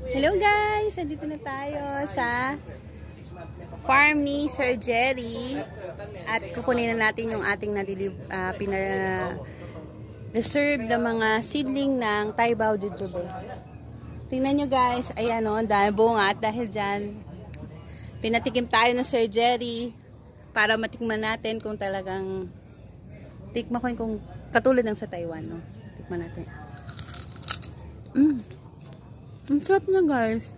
Hello guys! Andito na tayo sa farm ni Sir Jerry at kukunin na natin yung ating reserve na mga seedling ng Taibao Jujube. Tingnan nyo guys, ayan o, dahil bunga at dahil dyan, pinatikim tayo ng Sir Jerry para matikman natin kung talagang tikman ko kung katulad ng sa Taiwan. No? Tikman natin. Ang sarap na guys.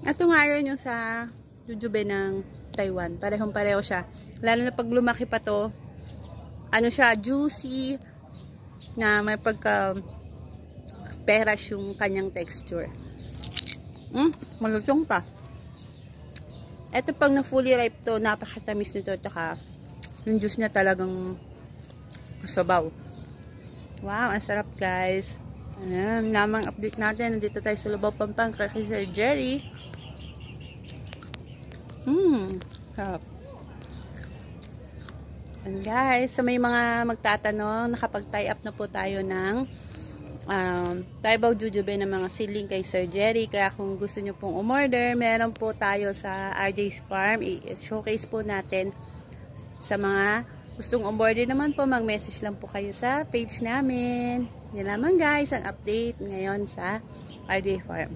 Ito nga yun yung sa jujube ng Taiwan. Parehong pareho siya. Lalo na pag lumaki pa to, ano siya, juicy, na may pagka peras yung kanyang texture. Malusong pa. Ito pag na fully ripe to, napakatamis nito. Tsaka yung juice niya talagang sabaw. Wow, ang sarap guys. Ayan, namang update natin. Nandito tayo sa Lubao, Pampanga kay Sir Jerry. Sarap. And guys, sa may mga magtatanong, nakapag-tie up na po tayo ng Taibao Jujube ng mga seedling kay Sir Jerry. Kaya kung gusto nyo pong umorder, meron po tayo sa RJ's Farm. I-showcase po natin sa mga gustong umorder naman po. Mag-message lang po kayo sa page namin. Yan naman guys, ang update ngayon sa RJ Farm.